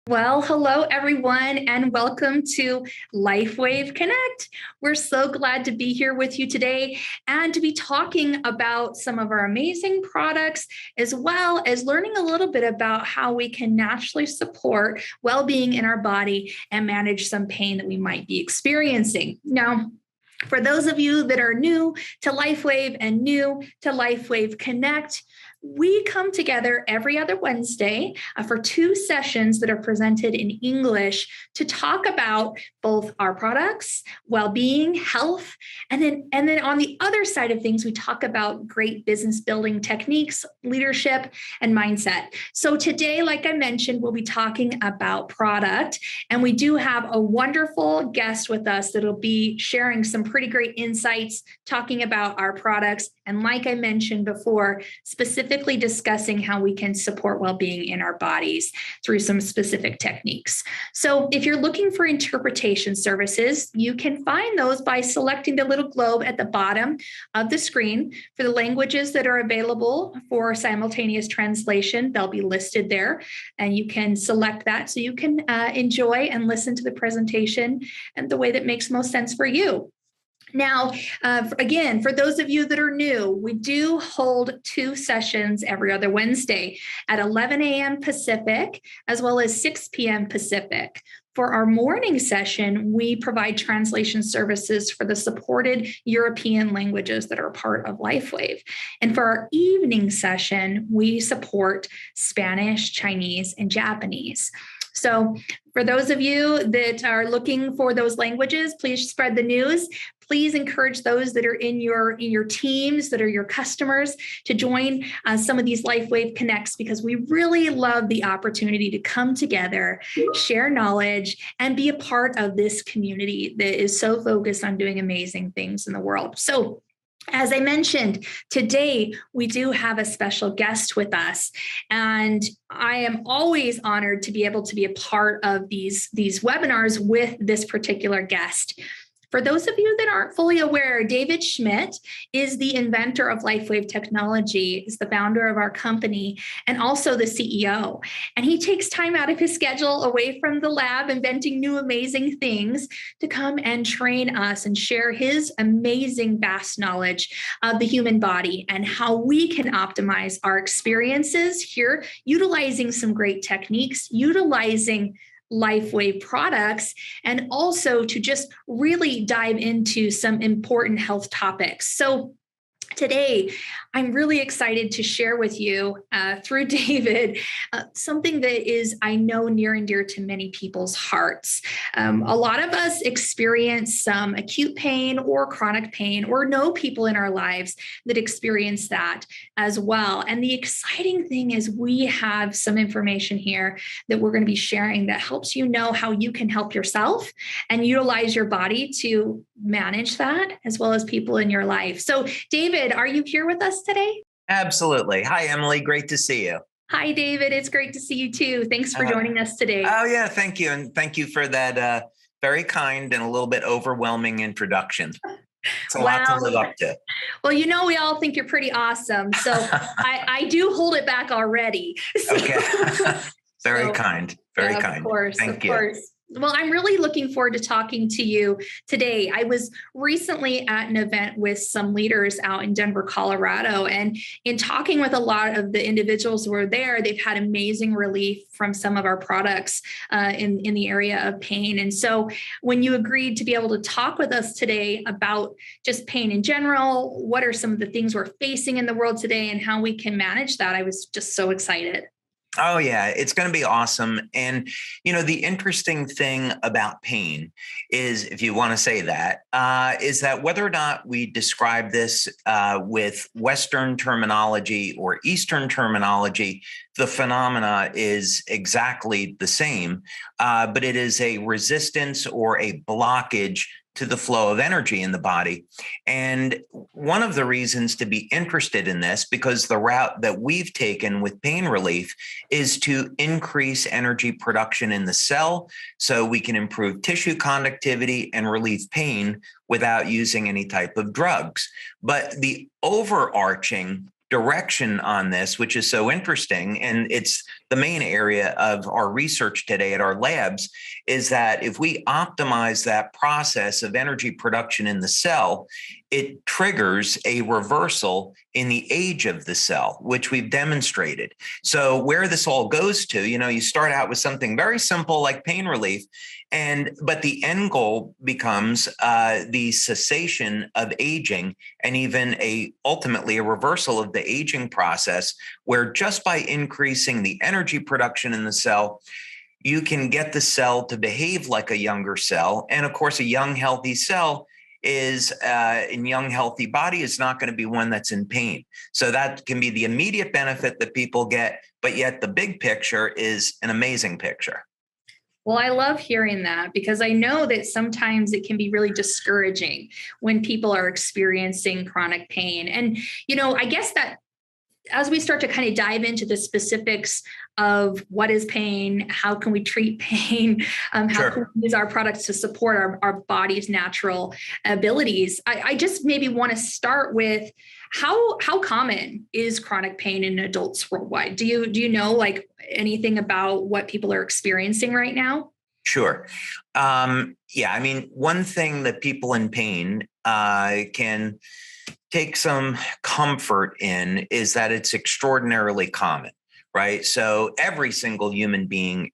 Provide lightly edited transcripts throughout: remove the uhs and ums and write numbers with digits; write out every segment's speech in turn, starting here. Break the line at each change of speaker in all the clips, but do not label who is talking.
Well, hello everyone, and welcome to LifeWave Connect. We're so glad to be here with you today and to be talking about some of our amazing products, as well as learning a little bit about how we can naturally support well-being in our body and manage some pain that we might be experiencing. Now, for those of you that are new to LifeWave and new to LifeWave Connect, we come together every other Wednesday for two sessions that are presented in English to talk about both our products, well-being, health, and then on the other side of things, we talk about great business building techniques, leadership, and mindset. So today, like I mentioned, we'll be talking about product, and we do have a wonderful guest with us that'll be sharing some pretty great insights, talking about our products, and like I mentioned before, specifically discussing how we can support well-being in our bodies through some specific techniques. So if you're looking for interpretation services, you can find those by selecting the little globe at the bottom of the screen. For the languages that are available for simultaneous translation, they'll be listed there, and you can select that so you can enjoy and listen to the presentation and the way that makes most sense for you. Now, again, for those of you that are new, we do hold two sessions every other Wednesday at 11 a.m. Pacific, as well as 6 p.m. Pacific. For our morning session, we provide translation services for the supported European languages that are part of LifeWave. And for our evening session, we support Spanish, Chinese, and Japanese. So for those of you that are looking for those languages, please spread the news. Please encourage those that are in your teams, that are your customers, to join some of these LifeWave Connects, because we really love the opportunity to come together, share knowledge, and be a part of this community that is so focused on doing amazing things in the world. So, as I mentioned, today we do have a special guest with us, and I am always honored to be able to be a part of these webinars with this particular guest. For those of you that aren't fully aware, David Schmidt is the inventor of LifeWave technology, is the founder of our company, and also the CEO. And he takes time out of his schedule away from the lab, inventing new amazing things, to come and train us and share his amazing vast knowledge of the human body and how we can optimize our experiences here, utilizing some great techniques, utilizing LifeWave products, and also to just really dive into some important health topics. So today, I'm really excited to share with you through David something that is, I know, near and dear to many people's hearts. A lot of us experience some acute pain or chronic pain, or know people in our lives that experience that as well. And the exciting thing is we have some information here that we're going to be sharing that helps you know how you can help yourself and utilize your body to manage that, as well as people in your life. So, David, are you here with us today?
Absolutely. Hi, Emily. Great to see you.
Hi, David. It's great to see you too. Thanks for joining us today.
Oh, yeah. Thank you. And thank you for that very kind and a little bit overwhelming introduction. It's a lot to live up to.
Well, you know, we all think you're pretty awesome. So I do hold it back already.
Okay. Very kind. Very kind.
Of course.
Thank you.
Course. Well, I'm really looking forward to talking to you today. I was recently at an event with some leaders out in Denver, Colorado, and in talking with a lot of the individuals who were there, they've had amazing relief from some of our products in the area of pain. And so when you agreed to be able to talk with us today about just pain in general, what are some of the things we're facing in the world today and how we can manage that, I was just so excited.
Oh, yeah, it's going to be awesome. And, you know, the interesting thing about pain is, if you want to say that, is that whether or not we describe this with Western terminology or Eastern terminology, the phenomena is exactly the same, but it is a resistance or a blockage to the flow of energy in the body. And one of the reasons to be interested in this, because the route that we've taken with pain relief is to increase energy production in the cell so we can improve tissue conductivity and relieve pain without using any type of drugs. But the overarching direction on this, which is so interesting, and it's the main area of our research today at our labs is that if we optimize that process of energy production in the cell, it triggers a reversal in the age of the cell, which we've demonstrated. So where this all goes to, you start out with something very simple like pain relief, but the end goal becomes the cessation of aging, and even ultimately a reversal of the aging process, where just by increasing the energy production in the cell, you can get the cell to behave like a younger cell. And of course, a young, healthy cell in young, healthy body is not going to be one that's in pain. So that can be the immediate benefit that people get, but yet the big picture is an amazing picture.
Well, I love hearing that, because I know that sometimes it can be really discouraging when people are experiencing chronic pain. And, I guess that as we start to kind of dive into the specifics of what is pain, how can we treat pain, how can we use our products to support our body's natural abilities, I just maybe want to start with how common is chronic pain in adults worldwide? Do you know like anything about what people are experiencing right now?
Sure. Yeah, I mean, one thing that people in pain can take some comfort in is that it's extraordinarily common, right? So every single human being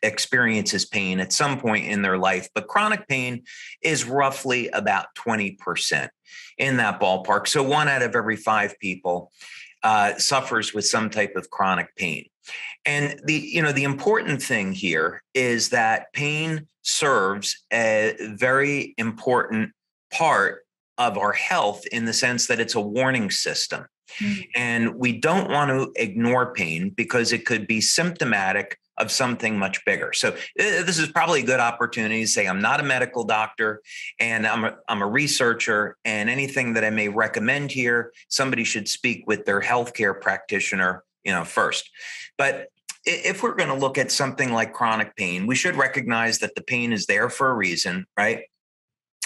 experiences pain at some point in their life, but chronic pain is roughly about 20% in that ballpark. So 1 out of every 5 people suffers with some type of chronic pain. And the important thing here is that pain serves a very important part of our health, in the sense that it's a warning system. And we don't want to ignore pain, because it could be symptomatic of something much bigger. So this is probably a good opportunity to say I'm not a medical doctor, and I'm a researcher, and anything that I may recommend here, somebody should speak with their healthcare practitioner, first. But if we're going to look at something like chronic pain, we should recognize that the pain is there for a reason, right?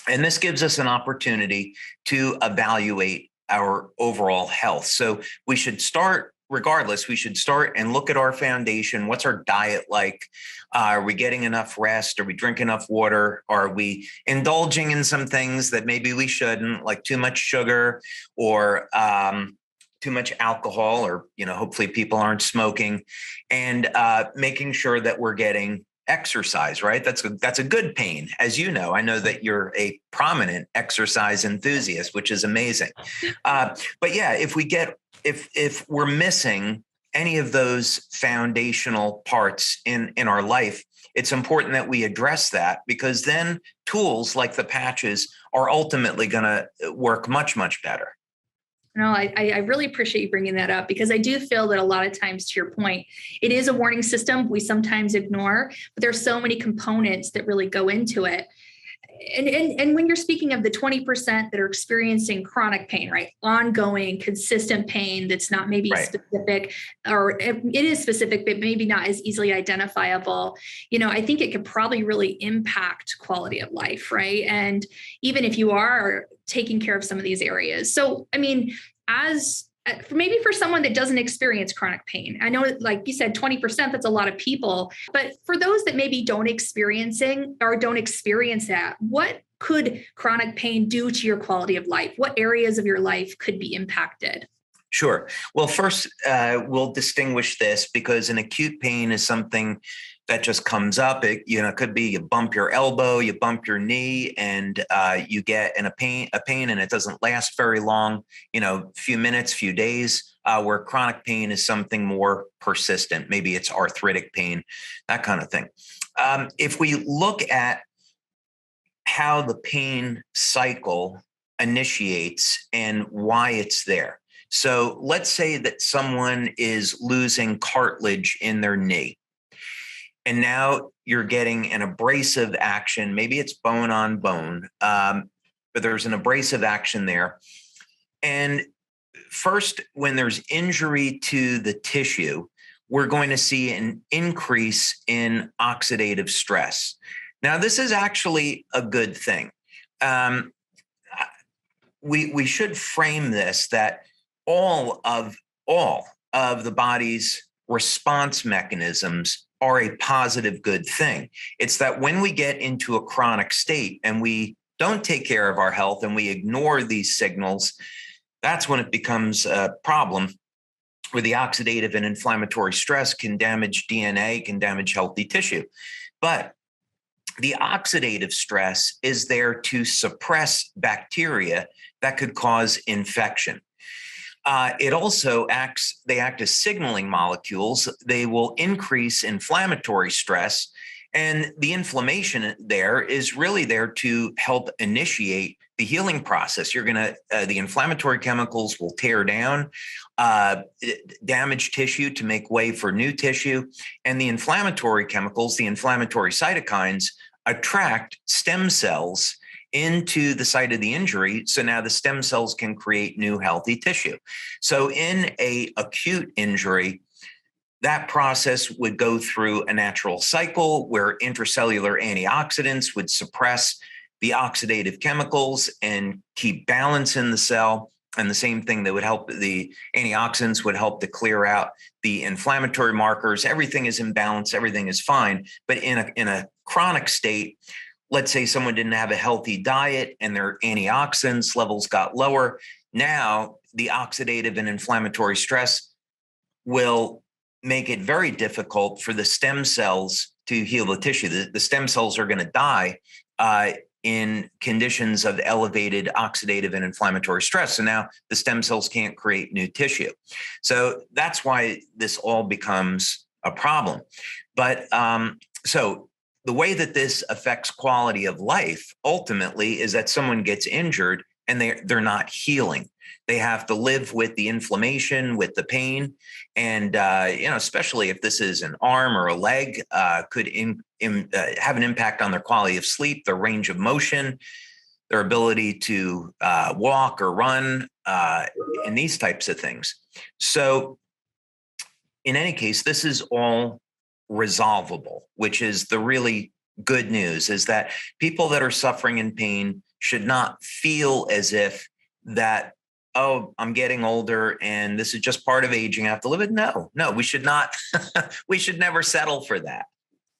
And this gives us an opportunity to evaluate our overall health. So we should start, regardless, we should start and look at our foundation. What's our diet like? Are we getting enough rest? Are we drinking enough water? Are we indulging in some things that maybe we shouldn't, like too much sugar or too much alcohol, or, hopefully people aren't smoking, and making sure that we're getting exercise, right? That's a good pain. As you know, I know that you're a prominent exercise enthusiast, which is amazing. But yeah, if we're missing any of those foundational parts in our life, it's important that we address that, because then tools like the patches are ultimately going to work much, much better.
No, I really appreciate you bringing that up, because I do feel that a lot of times, to your point, it is a warning system we sometimes ignore, but there's so many components that really go into it. And when you're speaking of the 20% that are experiencing chronic pain, right? Ongoing, consistent pain that's not maybe specific, or it is specific, but maybe not as easily identifiable. I think it could probably really impact quality of life, right? And even if you are taking care of some of these areas. So, I mean, maybe for someone that doesn't experience chronic pain, I know, like you said, 20%, that's a lot of people, but for those that maybe don't experience that, what could chronic pain do to your quality of life? What areas of your life could be impacted?
Sure. Well, first, we'll distinguish this, because an acute pain is something that just comes up. It could be you bump your elbow, you bump your knee, and you get a pain, and it doesn't last very long. Few minutes, few days. Where chronic pain is something more persistent. Maybe it's arthritic pain, that kind of thing. If we look at how the pain cycle initiates and why it's there. So let's say that someone is losing cartilage in their knee, and now you're getting an abrasive action. Maybe it's bone on bone, but there's an abrasive action there. And first, when there's injury to the tissue, we're going to see an increase in oxidative stress. Now, this is actually a good thing. We should frame this that all of the body's response mechanisms are a positive good thing. It's that when we get into a chronic state and we don't take care of our health and we ignore these signals, that's when it becomes a problem, where the oxidative and inflammatory stress can damage DNA, can damage healthy tissue. But the oxidative stress is there to suppress bacteria that could cause infection. It also they act as signaling molecules. They will increase inflammatory stress. And the inflammation there is really there to help initiate the healing process. The inflammatory chemicals will tear down damaged tissue to make way for new tissue. And the inflammatory chemicals, the inflammatory cytokines, attract stem cells into the site of the injury. So now the stem cells can create new healthy tissue. So in an acute injury, that process would go through a natural cycle where intracellular antioxidants would suppress the oxidative chemicals and keep balance in the cell. And the same thing that would help, the antioxidants would help to clear out the inflammatory markers. Everything is in balance, everything is fine. But in a chronic state, let's say someone didn't have a healthy diet and their antioxidants levels got lower. Now the oxidative and inflammatory stress will make it very difficult for the stem cells to heal the tissue. The stem cells are going to die in conditions of elevated oxidative and inflammatory stress. So now the stem cells can't create new tissue. So that's why this all becomes a problem. But so the way that this affects quality of life ultimately is that someone gets injured and they're not healing. They have to live with the inflammation, with the pain. And, especially if this is an arm or a leg, could have an impact on their quality of sleep, their range of motion, their ability to walk or run, and these types of things. So in any case, this is all resolvable, which is the really good news, is that people that are suffering in pain should not feel as if that, oh, I'm getting older and this is just part of aging, I have to live it. No, we should not. We should never settle for that.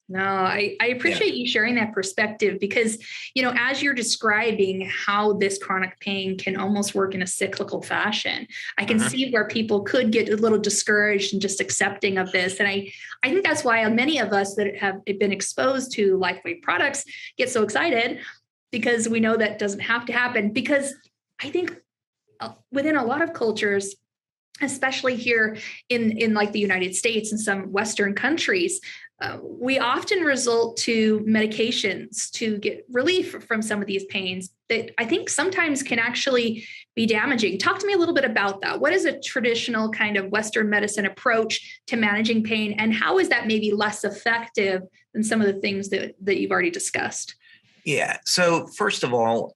No, I appreciate you sharing that perspective because, as you're describing how this chronic pain can almost work in a cyclical fashion, I can see where people could get a little discouraged and just accepting of this. And I think that's why many of us that have been exposed to LifeWave products get so excited, because we know that doesn't have to happen. Because I think within a lot of cultures, especially here in like the United States and some Western countries, we often resort to medications to get relief from some of these pains that I think sometimes can actually be damaging. Talk to me a little bit about that. What is a traditional kind of Western medicine approach to managing pain, and how is that maybe less effective than some of the things that you've already discussed?
Yeah. So first of all,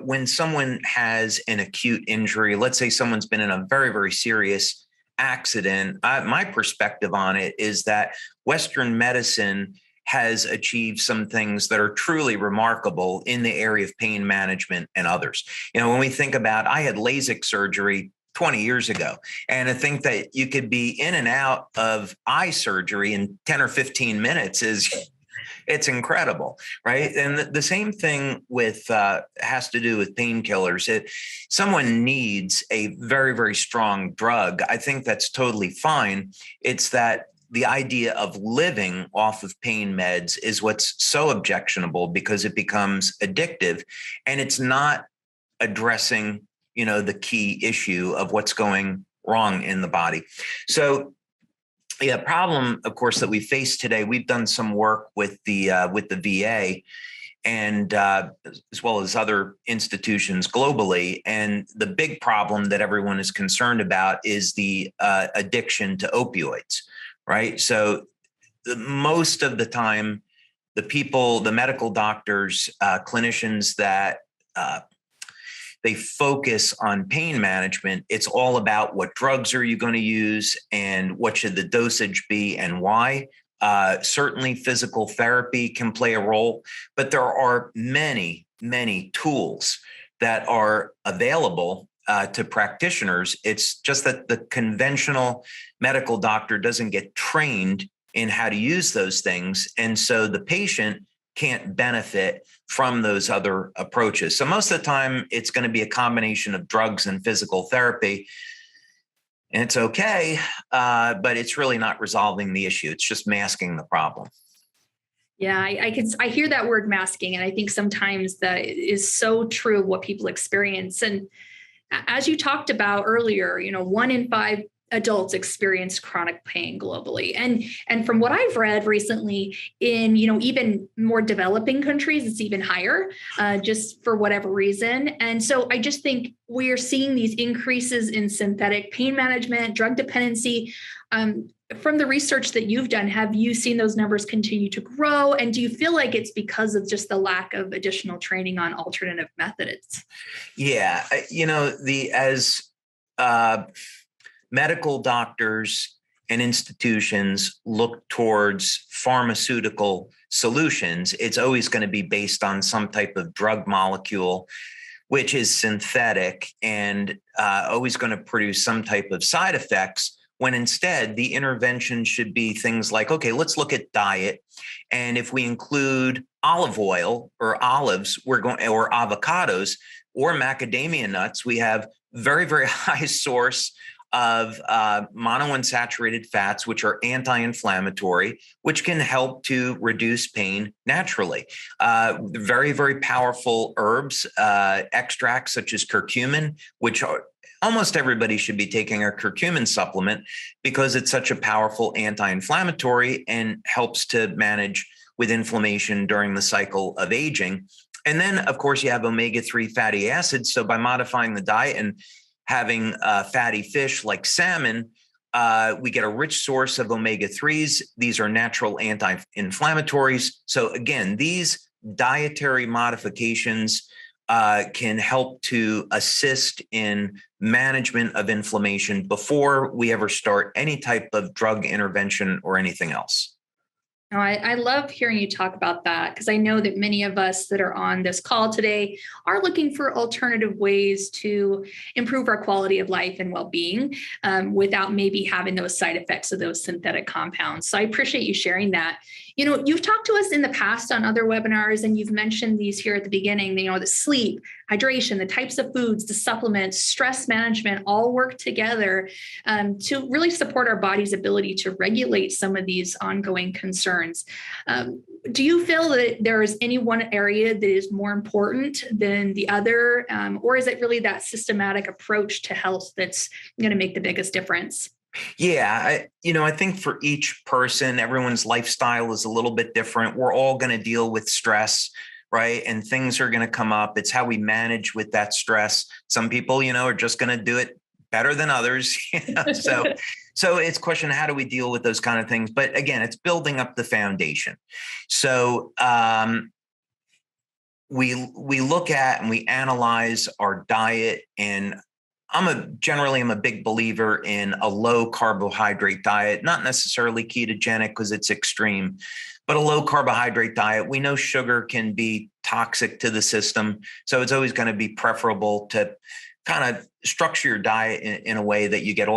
when someone has an acute injury, let's say someone's been in a very, very serious accident, my perspective on it is that Western medicine has achieved some things that are truly remarkable in the area of pain management and others. When we think about, I had LASIK surgery 20 years ago, and I think that you could be in and out of eye surgery in 10 or 15 minutes it's incredible, right? And the same thing with has to do with painkillers. Someone needs a very, very strong drug. I think that's totally fine. It's that the idea of living off of pain meds is what's so objectionable, because it becomes addictive and it's not addressing, the key issue of what's going wrong in the body. So the problem, of course, that we face today, we've done some work with the VA and as well as other institutions globally. And the big problem that everyone is concerned about is the addiction to opioids, right? So most of the time, the medical doctors, clinicians that they focus on pain management, it's all about what drugs are you going to use and what should the dosage be and why. Certainly physical therapy can play a role, but there are many, many tools that are available to practitioners. It's just that the conventional medical doctor doesn't get trained in how to use those things. And so the patient can't benefit from those other approaches. So most of the time, it's going to be a combination of drugs and physical therapy. And it's okay, but it's really not resolving the issue. It's just masking the problem.
Yeah, I hear that word masking, and I think sometimes that is so true of what people experience. And as you talked about earlier, 1 in 5 adults experience chronic pain globally. And from what I've read recently in, even more developing countries, it's even higher, just for whatever reason. And so I just think we're seeing these increases in synthetic pain management, drug dependency. From the research that you've done, have you seen those numbers continue to grow? And do you feel like it's because of just the lack of additional training on alternative methods?
Yeah, as medical doctors and institutions look towards pharmaceutical solutions, it's always going to be based on some type of drug molecule, which is synthetic and always going to produce some type of side effects, when instead the intervention should be things like, okay, let's look at diet. And if we include olive oil or olives, or avocados or macadamia nuts, we have very, very high source of monounsaturated fats, which are anti-inflammatory, which can help to reduce pain naturally. Very, very powerful herbs, extracts such as curcumin, which are almost everybody should be taking a curcumin supplement because it's such a powerful anti-inflammatory and helps to manage with inflammation during the cycle of aging. And then, of course, you have omega-3 fatty acids. So by modifying the diet and having fatty fish like salmon, we get a rich source of omega-3s. These are natural anti-inflammatories. So again, these dietary modifications can help to assist in management of inflammation before we ever start any type of drug intervention or anything else.
No, I love hearing you talk about that, because I know that many of us that are on this call today are looking for alternative ways to improve our quality of life and well-being without maybe having those side effects of those synthetic compounds. So I appreciate you sharing that. You've talked to us in the past on other webinars, and you've mentioned these here at the beginning, the sleep, hydration, the types of foods, the supplements, stress management, all work together to really support our body's ability to regulate some of these ongoing concerns. Do you feel that there is any one area that is more important than the other? Or is it really that systematic approach to health that's going to make the biggest difference?
Yeah, I think for each person, everyone's lifestyle is a little bit different. We're all going to deal with stress, right? And things are going to come up. It's how we manage with that stress. Some people, are just going to do it better than others. So it's a question of how do we deal with those kind of things? But again, it's building up the foundation. So we look at and we analyze our diet, and I'm a big believer in a low carbohydrate diet, not necessarily ketogenic because it's extreme, but a low carbohydrate diet. We know sugar can be toxic to the system. So it's always going to be preferable to kind of structure your diet in a way that you get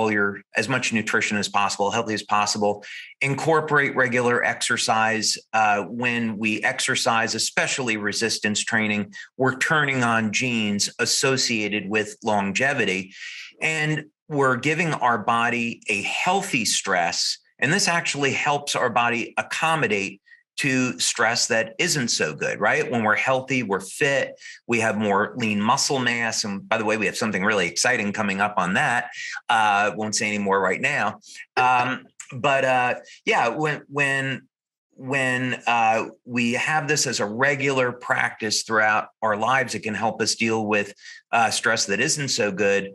as much nutrition as possible, healthy as possible. Incorporate regular exercise. When we exercise, especially resistance training, we're turning on genes associated with longevity, and we're giving our body a healthy stress. And this actually helps our body accommodate to stress that isn't so good, right? When we're healthy, we're fit, we have more lean muscle mass. And by the way, we have something really exciting coming up on that. Won't say any more right now. But when we have this as a regular practice throughout our lives, it can help us deal with stress that isn't so good.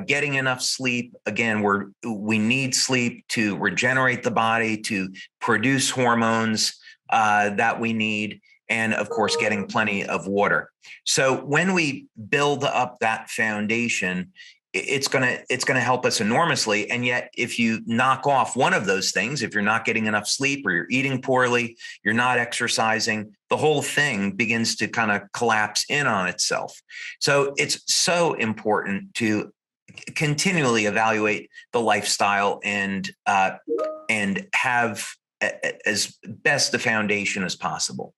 Getting enough sleep. Again, we need sleep to regenerate the body, to produce hormones that we need, and of course, getting plenty of water. So when we build up that foundation, it's gonna help us enormously. And yet, if you knock off one of those things, if you're not getting enough sleep or you're eating poorly, you're not exercising, the whole thing begins to kind of collapse in on itself. So it's so important to continually evaluate the lifestyle and have as best the foundation as possible.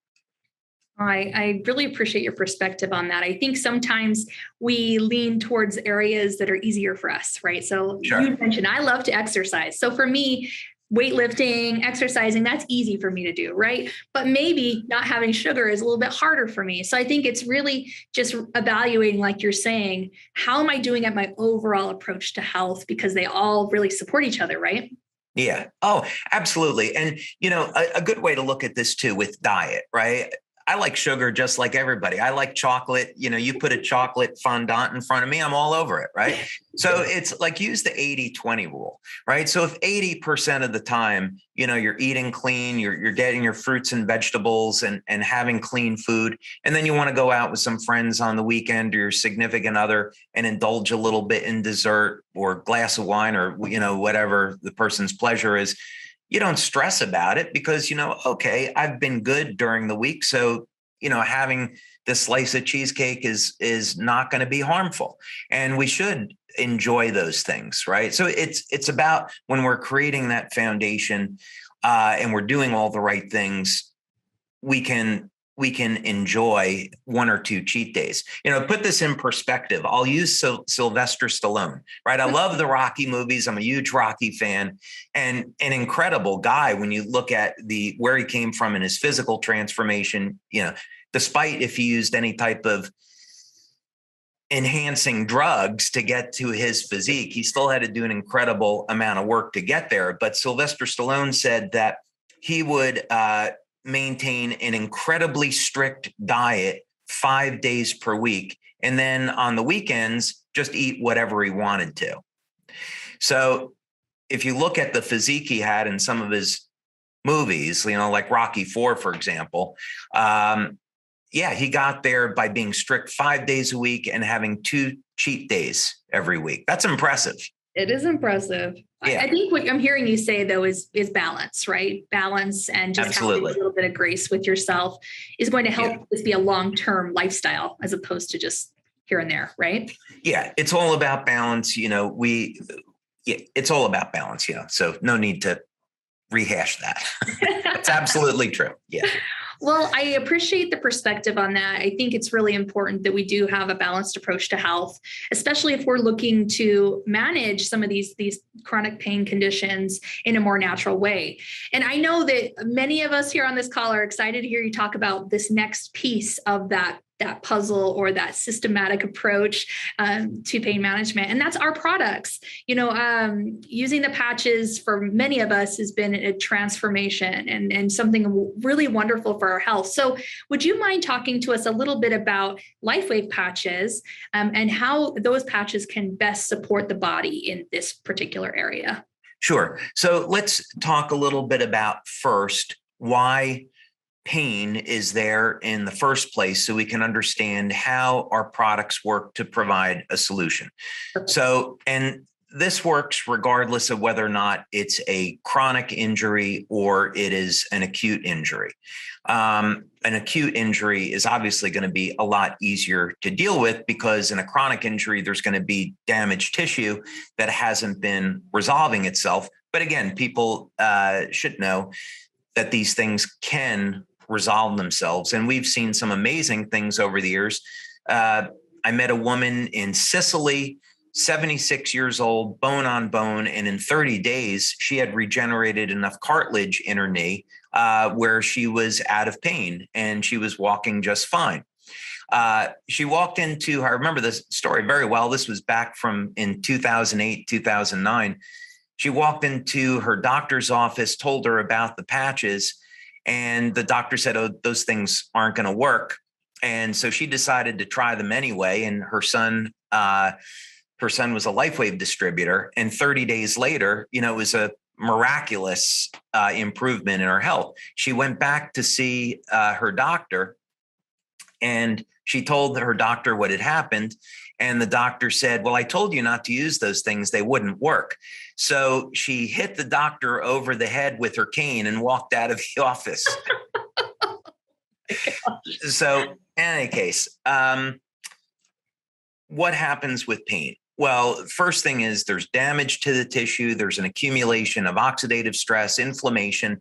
I really appreciate your perspective on that. I think sometimes we lean towards areas that are easier for us, right? So
Sure.
You mentioned I love to exercise. So for me, weightlifting, exercising, that's easy for me to do, right? But maybe not having sugar is a little bit harder for me. So I think it's really just evaluating, like you're saying, how am I doing at my overall approach to health? Because they all really support each other, right?
Yeah. Oh, absolutely. And, a good way to look at this too with diet, right? I like sugar just like everybody. I like chocolate. You put a chocolate fondant in front of me, I'm all over it, right? So it's like use the 80-20 rule, right? So if 80% of the time, you're eating clean, you're getting your fruits and vegetables and having clean food, and then you want to go out with some friends on the weekend or your significant other and indulge a little bit in dessert or glass of wine or, whatever the person's pleasure is, you don't stress about it because, okay, I've been good during the week. So, having this slice of cheesecake is not going to be harmful. And we should enjoy those things, right? So it's about when we're creating that foundation and we're doing all the right things, we can enjoy one or two cheat days. Put this in perspective. I'll use Sylvester Stallone, right? I love the Rocky movies. I'm a huge Rocky fan and an incredible guy when you look at where he came from in his physical transformation, despite if he used any type of enhancing drugs to get to his physique, he still had to do an incredible amount of work to get there. But Sylvester Stallone said that he would, maintain an incredibly strict diet 5 days per week. And then on the weekends, just eat whatever he wanted to. So if you look at the physique he had in some of his movies, like Rocky IV, for example, he got there by being strict 5 days a week and having 2 cheat days every week. That's impressive.
It is impressive.
Yeah.
I think what I'm hearing you say, though, is balance, right? Balance and just having a little bit of grace with yourself is going to help this be a long-term lifestyle as opposed to just here and there, right?
Yeah, it's all about balance. It's all about balance. So no need to rehash that. That's absolutely true. Yeah.
Well, I appreciate the perspective on that. I think it's really important that we do have a balanced approach to health, especially if we're looking to manage some of these chronic pain conditions in a more natural way. And I know that many of us here on this call are excited to hear you talk about this next piece of that puzzle or that systematic approach to pain management. And that's our products. Using the patches for many of us has been a transformation and something really wonderful for our health. So would you mind talking to us a little bit about LifeWave patches and how those patches can best support the body in this particular area?
Sure. So let's talk a little bit about first why pain is there in the first place so we can understand how our products work to provide a solution. So, and this works regardless of whether or not it's a chronic injury or it is an acute injury. An acute injury is obviously going to be a lot easier to deal with because in a chronic injury, there's going to be damaged tissue that hasn't been resolving itself. But again, people should know that these things can resolve themselves. And we've seen some amazing things over the years. I met a woman in Sicily, 76 years old, bone on bone. And in 30 days, she had regenerated enough cartilage in her knee where she was out of pain and she was walking just fine. She walked into, I remember this story very well. This was back from in 2008, 2009. She walked into her doctor's office, told her about the patches, and the doctor said, oh, those things aren't going to work. And so she decided to try them anyway. And her son was a LifeWave distributor. And 30 days later, it was a miraculous improvement in her health. She went back to see her doctor And she told her doctor what had happened. And the doctor said, well, I told you not to use those things. They wouldn't work. So she hit the doctor over the head with her cane and walked out of the office. So in any case, what happens with pain? Well, first thing is there's damage to the tissue. There's an accumulation of oxidative stress, inflammation.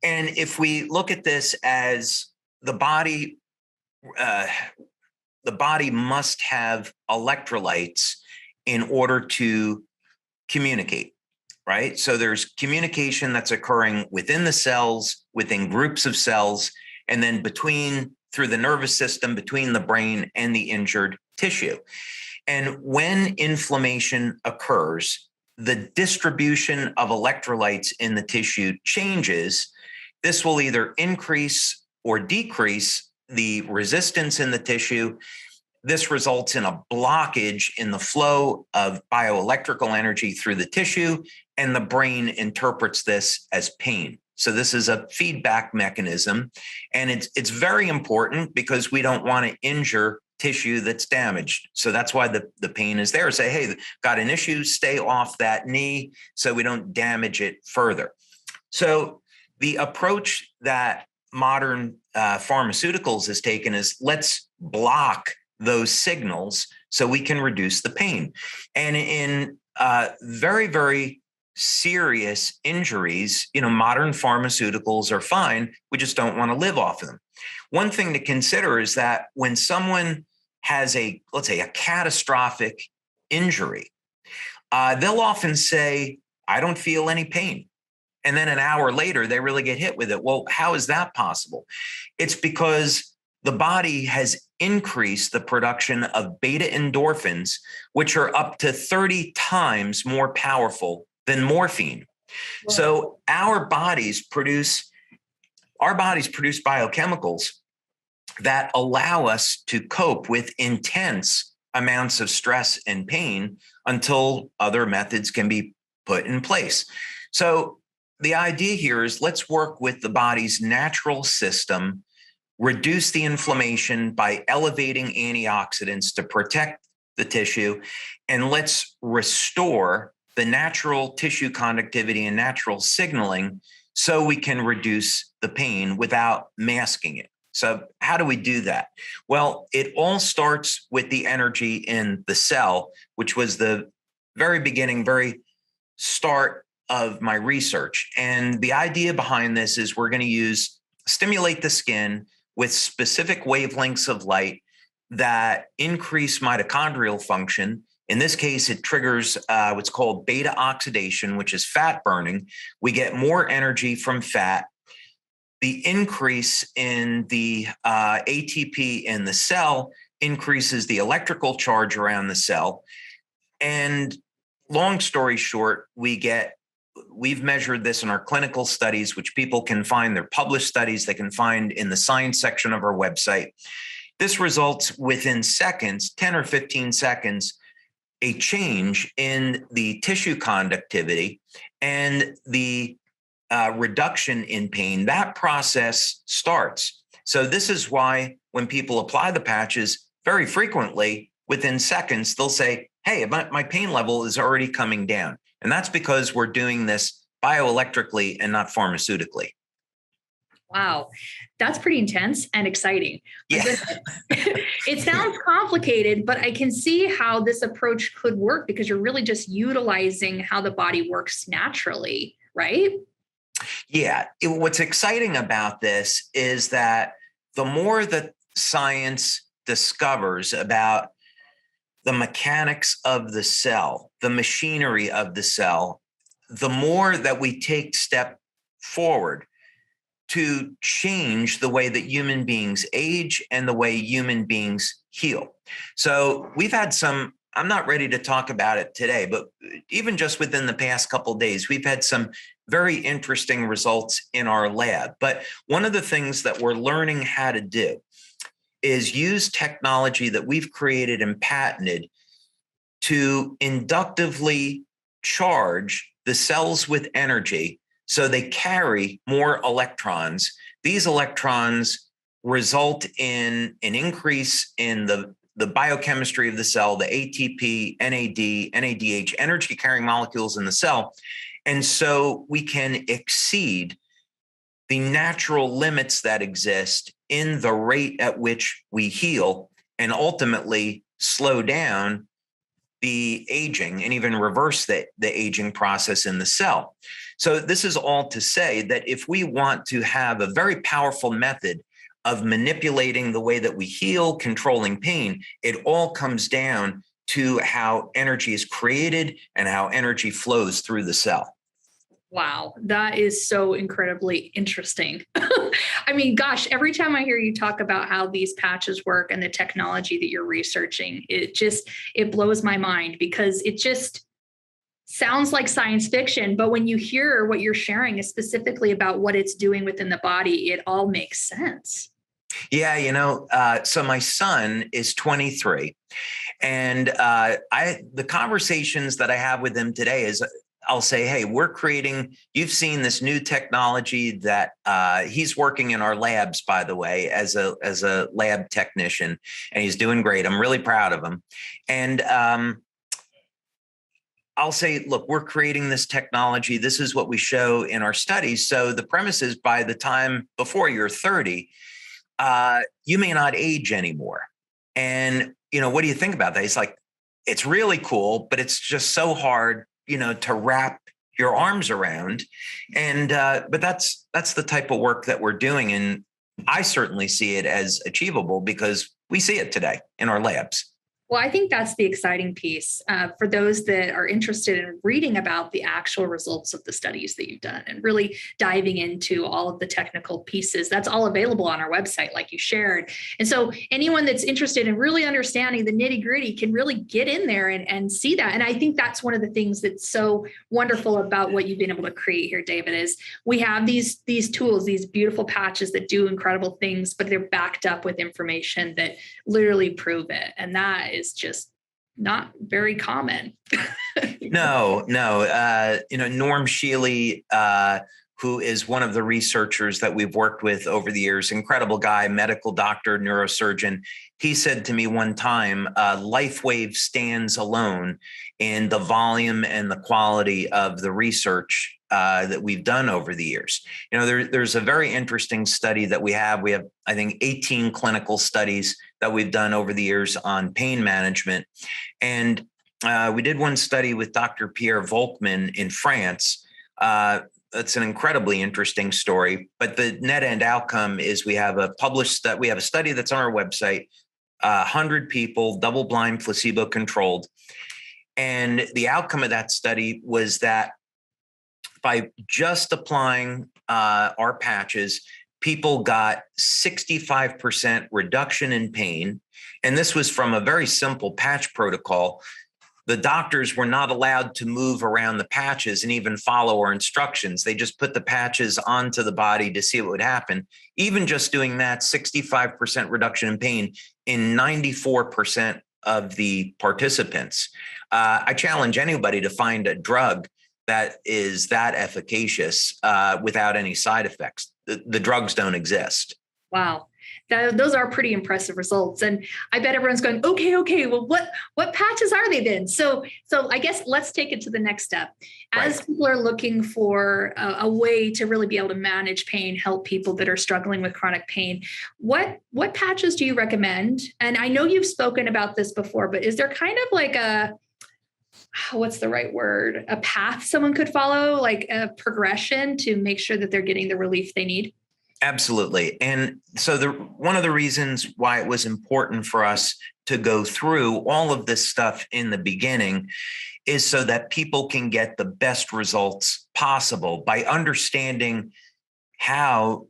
And if we look at this as the body must have electrolytes in order to communicate, right? So there's communication that's occurring within the cells, within groups of cells, and then through the nervous system, between the brain and the injured tissue. And when inflammation occurs, the distribution of electrolytes in the tissue changes. This will either increase or decrease the resistance in the tissue. This results in a blockage in the flow of bioelectrical energy through the tissue, and the brain interprets this as pain. So this is a feedback mechanism, and it's very important because we don't want to injure tissue that's damaged. So that's why the pain is there. Say, hey, got an issue, stay off that knee so we don't damage it further. So the approach that modern pharmaceuticals has taken is let's block those signals so we can reduce the pain. And in very, very serious injuries, modern pharmaceuticals are fine. We just don't want to live off of them. One thing to consider is that when someone has let's say a catastrophic injury, they'll often say, I don't feel any pain. And then an hour later, they really get hit with it. Well, how is that possible? It's because the body has increased the production of beta endorphins, which are up to 30 times more powerful than morphine. Wow. So our bodies produce biochemicals that allow us to cope with intense amounts of stress and pain until other methods can be put in place. So the idea here is let's work with the body's natural system, reduce the inflammation by elevating antioxidants to protect the tissue, and let's restore the natural tissue conductivity and natural signaling so we can reduce the pain without masking it. So how do we do that? Well, it all starts with the energy in the cell, which was the very beginning, very start of my research. And the idea behind this is we're going to stimulate the skin with specific wavelengths of light that increase mitochondrial function. In this case, it triggers what's called beta oxidation, which is fat burning. We get more energy from fat. The increase in the ATP in the cell increases the electrical charge around the cell. And long story short, we've measured this in our clinical studies, which people can find. They're published studies they can find in the science section of our website. This results within seconds, 10 or 15 seconds, a change in the tissue conductivity and the reduction in pain. That process starts. So this is why when people apply the patches, very frequently, within seconds, they'll say, hey, my pain level is already coming down. And that's because we're doing this bioelectrically and not pharmaceutically.
Wow, that's pretty intense and exciting.
Yeah.
It sounds complicated, but I can see how this approach could work because you're really just utilizing how the body works naturally, right?
Yeah. What's exciting about this is that the more that science discovers about the mechanics of the cell, the machinery of the cell, the more that we take step forward to change the way that human beings age and the way human beings heal. So we've had I'm not ready to talk about it today, but even just within the past couple of days, we've had some very interesting results in our lab. But one of the things that we're learning how to do is use technology that we've created and patented to inductively charge the cells with energy so they carry more electrons. These electrons result in an increase in the biochemistry of the cell, the ATP, NAD, NADH, energy carrying molecules in the cell. And so we can exceed the natural limits that exist in the rate at which we heal, and ultimately slow down the aging and even reverse the aging process in the cell. So this is all to say that if we want to have a very powerful method of manipulating the way that we heal, controlling pain, it all comes down to how energy is created and how energy flows through the cell.
Wow, that is so incredibly interesting. I mean, gosh, every time I hear you talk about how these patches work and the technology that you're researching, it blows my mind, because it just sounds like science fiction. But when you hear what you're sharing is specifically about what it's doing within the body, it all makes sense.
Yeah, so my son is 23, and the conversations that I have with him today is I'll say, hey, you've seen this new technology that he's working in our labs, by the way, as a lab technician, and he's doing great. I'm really proud of him. And I'll say, look, we're creating this technology. This is what we show in our studies. So the premise is, by the time before you're 30, you may not age anymore. And, what do you think about that? He's like, it's really cool, but it's just so hard, to wrap your arms around. And, but that's the type of work that we're doing. And I certainly see it as achievable because we see it today in our labs.
Well, I think that's the exciting piece for those that are interested in reading about the actual results of the studies that you've done and really diving into all of the technical pieces. That's all available on our website, like you shared. And so anyone that's interested in really understanding the nitty gritty can really get in there and see that. And I think that's one of the things that's so wonderful about what you've been able to create here, David, is we have these tools, these beautiful patches that do incredible things, but they're backed up with information that literally prove it. And that is just not very common.
No. Norm Shealy, who is one of the researchers that we've worked with over the years, incredible guy, medical doctor, neurosurgeon. He said to me one time, LifeWave stands alone in the volume and the quality of the research that we've done over the years. There's a very interesting study that we have. We have, I think, 18 clinical studies that we've done over the years on pain management. And we did one study with Dr. Pierre Volkmann in France. That's an incredibly interesting story. But the net end outcome is we have a study that's on our website, 100 people, double-blind, placebo-controlled. And the outcome of that study was that by just applying our patches, people got 65% reduction in pain. And this was from a very simple patch protocol. The doctors were not allowed to move around the patches and even follow our instructions. They just put the patches onto the body to see what would happen. Even just doing that, 65% reduction in pain in 94% of the participants. I challenge anybody to find a drug that is that efficacious without any side effects. The drugs don't exist.
Wow. Those are pretty impressive results. And I bet everyone's going, okay, well, what patches are they then? So I guess let's take it to the next step. As people are looking for a way to really be able to manage pain, help people that are struggling with chronic pain, what patches do you recommend? And I know you've spoken about this before, but is there kind of like what's the right word? A path someone could follow, like a progression to make sure that they're getting the relief they need?
Absolutely. And so one of the reasons why it was important for us to go through all of this stuff in the beginning is so that people can get the best results possible by understanding how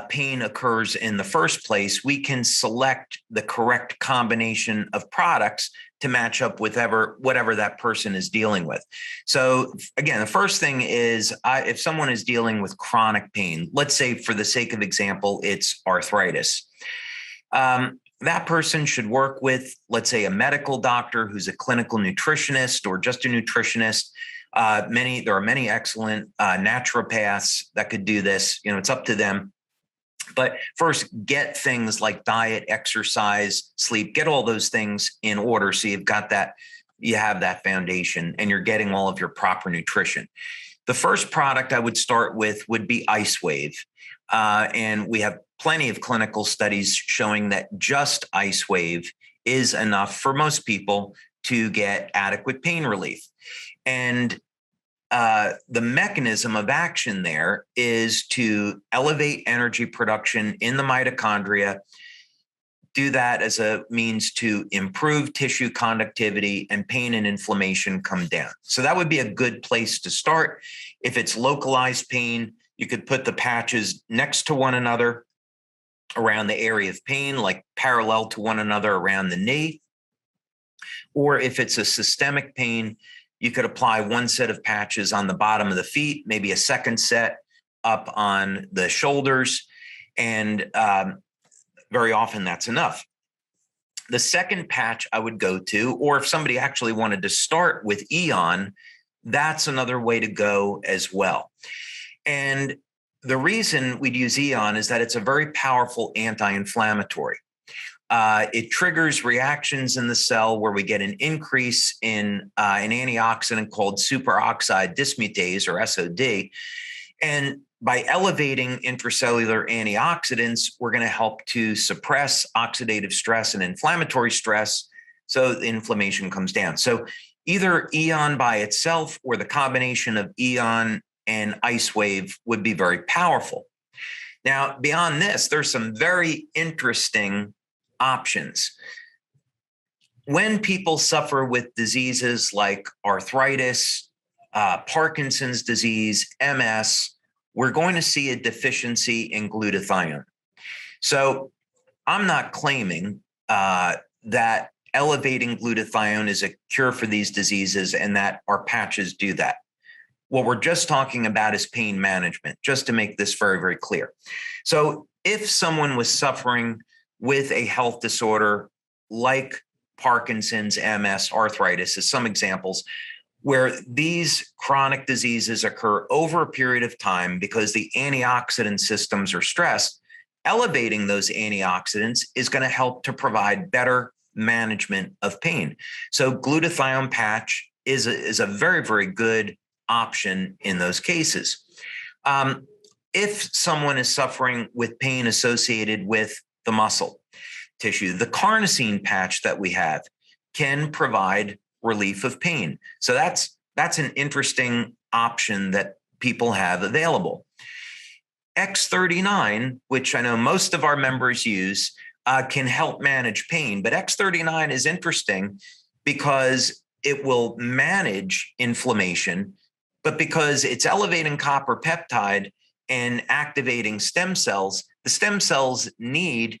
pain occurs in the first place. We can select the correct combination of products to match up with whatever that person is dealing with. So again, the first thing is if someone is dealing with chronic pain, let's say for the sake of example, it's arthritis. That person should work with, let's say, a medical doctor who's a clinical nutritionist or just a nutritionist. There are many excellent naturopaths that could do this. It's up to them. But first, get things like diet, exercise, sleep, get all those things in order. So you've got that, you have that foundation and you're getting all of your proper nutrition. The first product I would start with would be IceWave. And we have plenty of clinical studies showing that just IceWave is enough for most people to get adequate pain relief. And the mechanism of action there is to elevate energy production in the mitochondria, do that as a means to improve tissue conductivity, and pain and inflammation come down. So that would be a good place to start. If it's localized pain, you could put the patches next to one another around the area of pain, like parallel to one another around the knee. Or if it's a systemic pain, you could apply one set of patches on the bottom of the feet, maybe a second set up on the shoulders, and very often that's enough. The second patch I would go to, or if somebody actually wanted to start with Aeon, that's another way to go as well. And the reason we'd use Aeon is that it's a very powerful anti-inflammatory. It triggers reactions in the cell where we get an increase in an antioxidant called superoxide dismutase, or SOD. And by elevating intracellular antioxidants, we're going to help to suppress oxidative stress and inflammatory stress, so the inflammation comes down. So either Aeon by itself or the combination of Aeon and IceWave would be very powerful. Now, beyond this, there's some very interesting options. When people suffer with diseases like arthritis, Parkinson's disease, MS, we're going to see a deficiency in glutathione. So I'm not claiming that elevating glutathione is a cure for these diseases and that our patches do that. What we're just talking about is pain management, just to make this very, very clear. So if someone was suffering with a health disorder like Parkinson's, MS, arthritis, as some examples, where these chronic diseases occur over a period of time because the antioxidant systems are stressed, elevating those antioxidants is going to help to provide better management of pain. So glutathione patch is a very, very good option in those cases. If someone is suffering with pain associated with the muscle tissue, the carnosine patch that we have can provide relief of pain. So that's an interesting option that people have available. X39, which I know most of our members use, can help manage pain, but X39 is interesting because it will manage inflammation, but because it's elevating copper peptide and activating stem cells, the stem cells need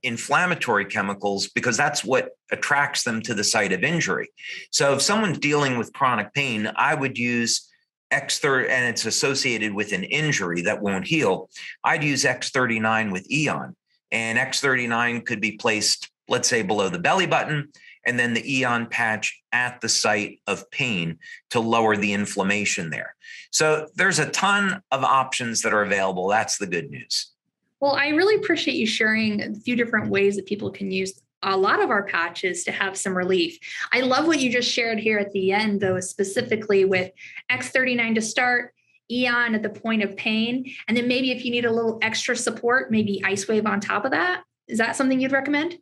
inflammatory chemicals because that's what attracts them to the site of injury. So if someone's dealing with chronic pain, I would use X30, and it's associated with an injury that won't heal. I'd use X39 with Aeon, and X39 could be placed, let's say, below the belly button, and then the Aeon patch at the site of pain to lower the inflammation there. So there's a ton of options that are available. That's the good news.
Well, I really appreciate you sharing a few different ways that people can use a lot of our patches to have some relief. I love what you just shared here at the end, though, specifically with X39 to start, Aeon at the point of pain, and then maybe if you need a little extra support, maybe IceWave on top of that. Is that something you'd recommend?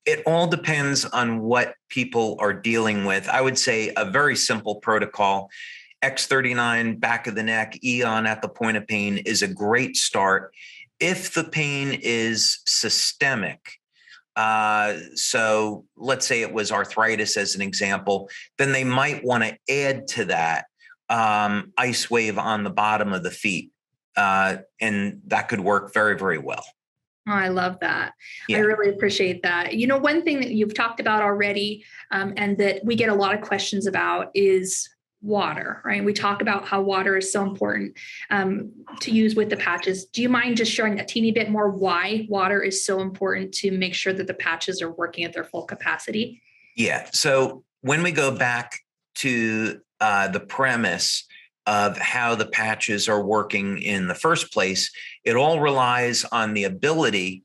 It all depends on what people are dealing with. I would say a very simple protocol. X39 back of the neck, Aeon at the point of pain is a great start. If the pain is systemic, so let's say it was arthritis as an example, then they might want to add to that IceWave on the bottom of the feet. And that could work very, very well.
Oh, I love that.
Yeah.
I really appreciate that. You know, one thing that you've talked about already and that we get a lot of questions about is water, right? We talk about how water is so important to use with the patches. Do you mind just sharing a teeny bit more why water is so important to make sure that the patches are working at their full capacity?
Yeah. So when we go back to the premise of how the patches are working in the first place. It all relies on the ability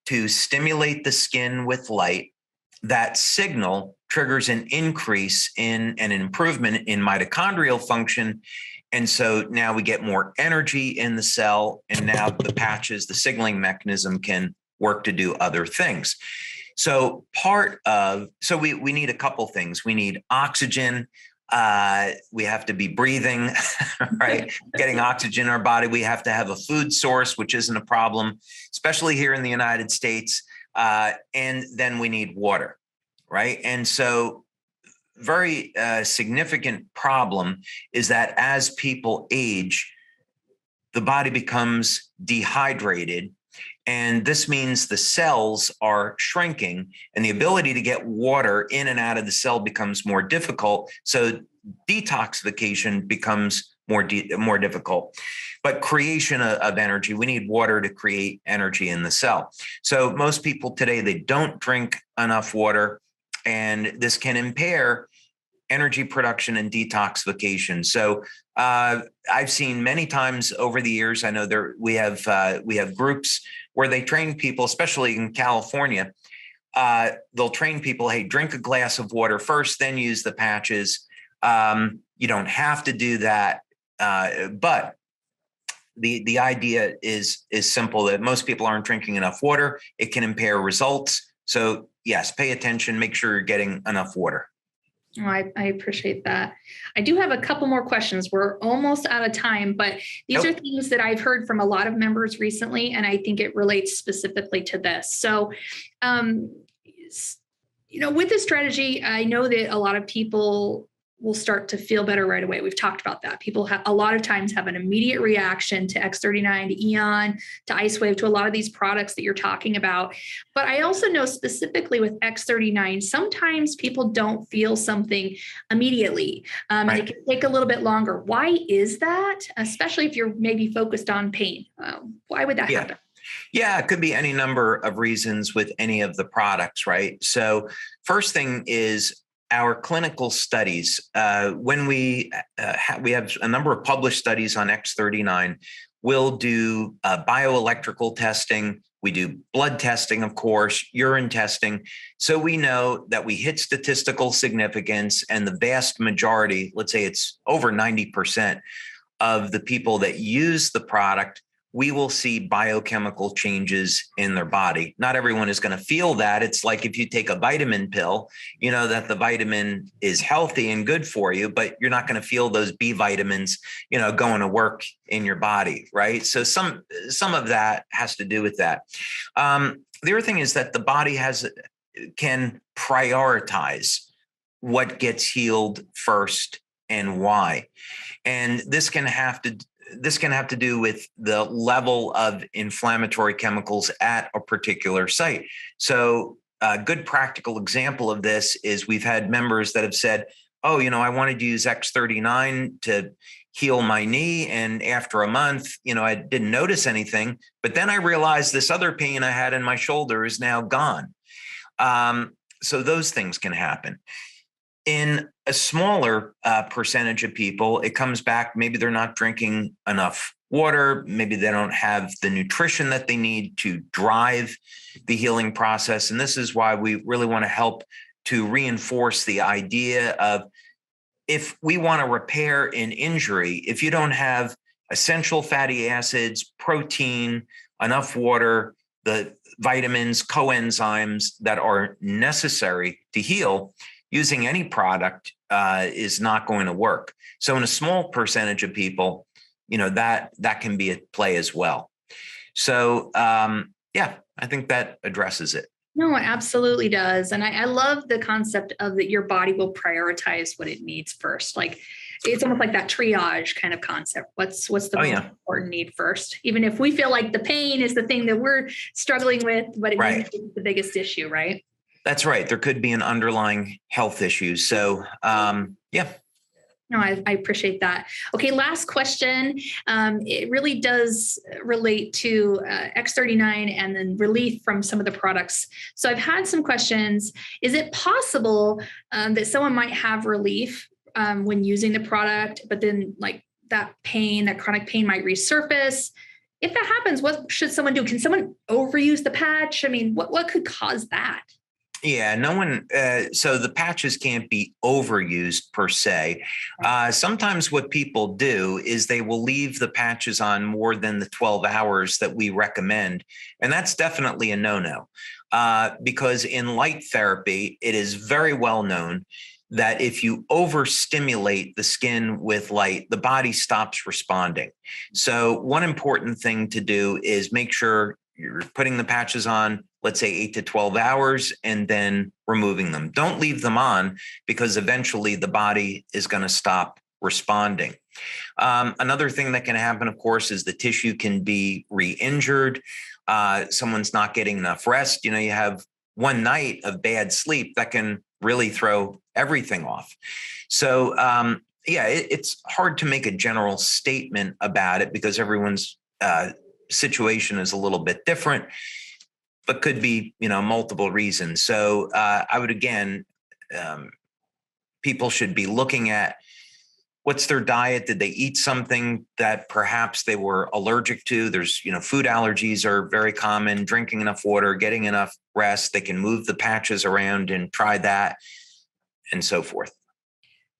to stimulate the skin with light. That signal triggers an increase in an improvement in mitochondrial function. And so now we get more energy in the cell, and now the patches, the signaling mechanism, can work to do other things. So we need a couple things. We need oxygen. We have to be breathing, right? Getting oxygen in our body. We have to have a food source, which isn't a problem, especially here in the United States. And then we need water, right? And so very significant problem is that as people age, the body becomes dehydrated. And this means the cells are shrinking, and the ability to get water in and out of the cell becomes more difficult. So detoxification becomes more difficult. But creation of energy, we need water to create energy in the cell. So most people today, they don't drink enough water, and this can impair energy production and detoxification. So I've seen many times over the years, I know we have groups where they train people, especially in California. They'll train people, hey, drink a glass of water first, then use the patches. You don't have to do that. But the idea is simple, that most people aren't drinking enough water. It can impair results. So yes, pay attention, make sure you're getting enough water.
Oh, I appreciate that. I do have a couple more questions. We're almost out of time, but these are things that I've heard from a lot of members recently, and I think it relates specifically to this. So, with this strategy, I know that a lot of people will start to feel better right away. We've talked about that. People a lot of times have an immediate reaction to X39, to Aeon, to IceWave, to a lot of these products that you're talking about. But I also know specifically with X39, sometimes people don't feel something immediately. And it can take a little bit longer. Why is that? Especially if you're maybe focused on pain. Why would that happen?
Yeah, it could be any number of reasons with any of the products, right? So first thing is, our clinical studies, when we have a number of published studies on X39, we'll do bioelectrical testing. We do blood testing, of course, urine testing. So we know that we hit statistical significance, and the vast majority, let's say it's over 90% of the people that use the product, we will see biochemical changes in their body. Not everyone is going to feel that. It's like if you take a vitamin pill, you know that the vitamin is healthy and good for you, but you're not going to feel those B vitamins, going to work in your body, right? So some of that has to do with that. The other thing is that the body can prioritize what gets healed first and why. And this can have to do with the level of inflammatory chemicals at a particular site. So a good practical example of this is we've had members that have said, oh, I wanted to use X39 to heal my knee. And after a month, I didn't notice anything, but then I realized this other pain I had in my shoulder is now gone. So those things can happen. In a smaller percentage of people, it comes back, maybe they're not drinking enough water, maybe they don't have the nutrition that they need to drive the healing process. And this is why we really want to help to reinforce the idea of, if we want to repair an injury, if you don't have essential fatty acids, protein, enough water, the vitamins, coenzymes that are necessary to heal, using any product is not going to work. So in a small percentage of people, that can be at play as well. So I think that addresses it.
No, it absolutely does. And I love the concept of that your body will prioritize what it needs first. Like it's almost like that triage kind of concept. What's the most important need first? Even if we feel like the pain is the thing that we're struggling with, but it's the biggest issue, right?
That's right. There could be an underlying health issue. So,
No, I appreciate that. Okay, last question. It really does relate to X39 and then relief from some of the products. So I've had some questions. Is it possible that someone might have relief when using the product, but then that pain, that chronic pain might resurface. If that happens, what should someone do? Can someone overuse the patch? I mean, what could cause that?
Yeah, no one. So the patches can't be overused per se. Sometimes what people do is they will leave the patches on more than the 12 hours that we recommend. And that's definitely a no-no, because in light therapy, it is very well known that if you overstimulate the skin with light, the body stops responding. So one important thing to do is make sure you're putting the patches on, let's say 8 to 12 hours, and then removing them. Don't leave them on, because eventually the body is going to stop responding. Another thing that can happen, of course, is the tissue can be re-injured. Someone's not getting enough rest. You have one night of bad sleep that can really throw everything off. So, it's hard to make a general statement about it, because everyone's situation is a little bit different, but could be, multiple reasons. So I would, again, people should be looking at what's their diet. Did they eat something that perhaps they were allergic to? There's, food allergies are very common. Drinking enough water, getting enough rest. They can move the patches around and try that, and so forth.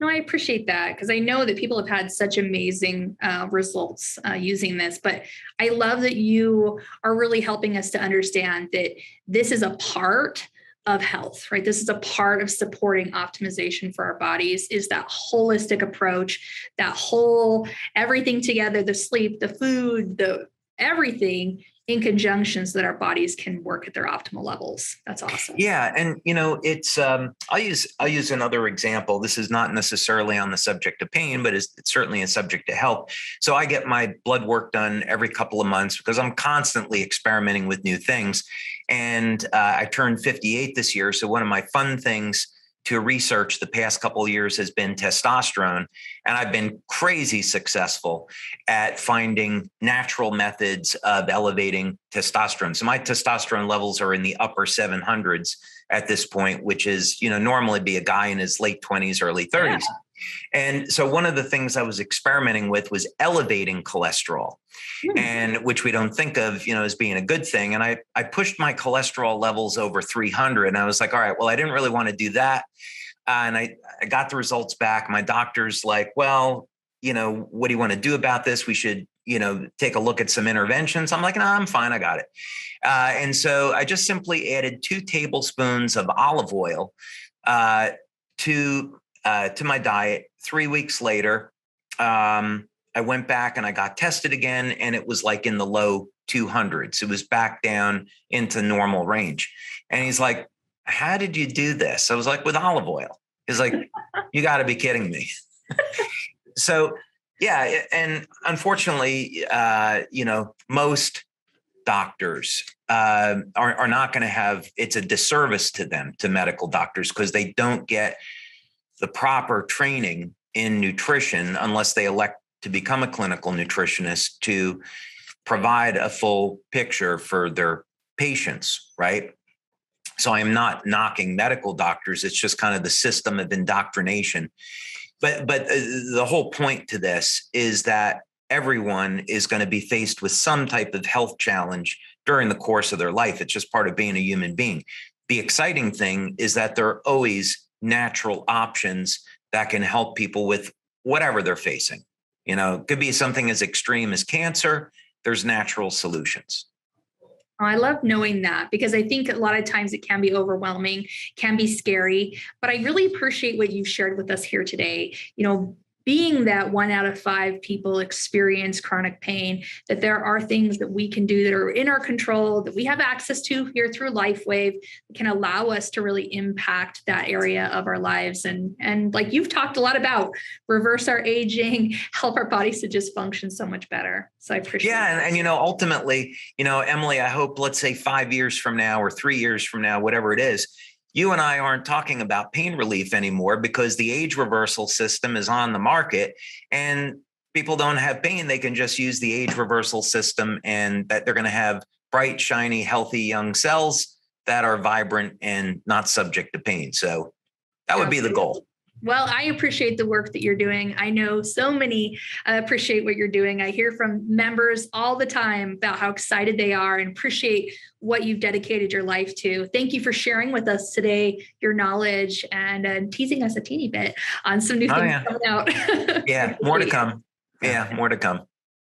No, I appreciate that, because I know that people have had such amazing results using this, but I love that you are really helping us to understand that this is a part of health, right? This is a part of supporting optimization for our bodies, is that holistic approach, that whole everything together, the sleep, the food, the everything in conjunction, so that our bodies can work at their optimal levels. That's awesome.
Yeah. And, it's, I'll use another example. This is not necessarily on the subject of pain, but it's certainly a subject to health. So I get my blood work done every couple of months, because I'm constantly experimenting with new things. And I turned 58 this year. So one of my fun things to research the past couple of years has been testosterone. And I've been crazy successful at finding natural methods of elevating testosterone. So my testosterone levels are in the upper 700s at this point, which is, normally be a guy in his late 20s, early 30s. Yeah. And so one of the things I was experimenting with was elevating cholesterol, and which we don't think of, as being a good thing. And I pushed my cholesterol levels over 300, and I was like, all right, well, I didn't really want to do that. And I got the results back. My doctor's like, well, what do you want to do about this? We should, take a look at some interventions. I'm like, no, I'm fine. I got it. And so I just simply added 2 tablespoons of olive oil to my diet. 3 weeks later, I went back and I got tested again, and it was like in the low 200s. It was back down into normal range. And he's like, how did you do this? I was like, with olive oil. He's like, you got to be kidding me. So, yeah. And unfortunately, most doctors are not going to have, it's a disservice to them, to medical doctors, because they don't get the proper training in nutrition unless they elect to become a clinical nutritionist to provide a full picture for their patients, right? So I'm not knocking medical doctors. It's just kind of the system of indoctrination. But the whole point to this is that everyone is going to be faced with some type of health challenge during the course of their life. It's just part of being a human being. The exciting thing is that there are always natural options that can help people with whatever they're facing. It could be something as extreme as cancer. There's natural solutions.
I love knowing that, because I think a lot of times it can be overwhelming, can be scary, but I really appreciate what you've shared with us here today. Being that 1 out of 5 people experience chronic pain, that there are things that we can do that are in our control, that we have access to here through LifeWave, that can allow us to really impact that area of our lives. And like you've talked a lot about, reverse our aging, help our bodies to just function so much better. So I appreciate it.
Yeah. And ultimately, Emily, I hope, let's say 5 years from now or 3 years from now, whatever it is, you and I aren't talking about pain relief anymore, because the age reversal system is on the market and people don't have pain. They can just use the age reversal system, and that they're going to have bright, shiny, healthy young cells that are vibrant and not subject to pain. So that would be the goal.
Well, I appreciate the work that you're doing. I know so many appreciate what you're doing. I hear from members all the time about how excited they are and appreciate what you've dedicated your life to. Thank you for sharing with us today your knowledge and teasing us a teeny bit on some new things coming out.
Yeah, more to come. Yeah, more to come.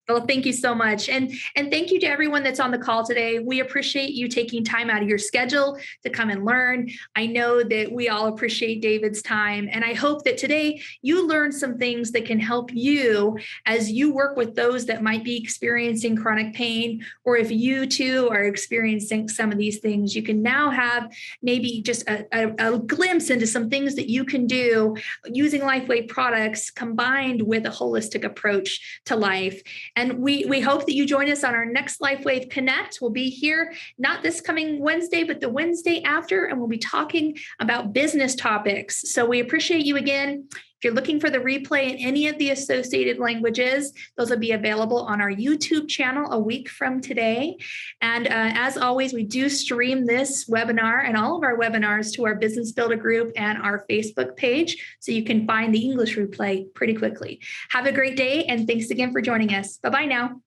Well, thank you so much. And thank you to everyone that's on the call today. We appreciate you taking time out of your schedule to come and learn. I know that we all appreciate David's time. And I hope that today you learned some things that can help you as you work with those that might be experiencing chronic pain, or if you too are experiencing some of these things, you can now have maybe just a glimpse into some things that you can do using LifeWave products combined with a holistic approach to life. And we hope that you join us on our next LifeWave Connect. We'll be here not this coming Wednesday, but the Wednesday after, and we'll be talking about business topics. So we appreciate you again. If you're looking for the replay in any of the associated languages, those will be available on our YouTube channel a week from today. And as always, we do stream this webinar and all of our webinars to our Business Builder group and our Facebook page, so you can find the English replay pretty quickly. Have a great day, and thanks again for joining us. Bye-bye now.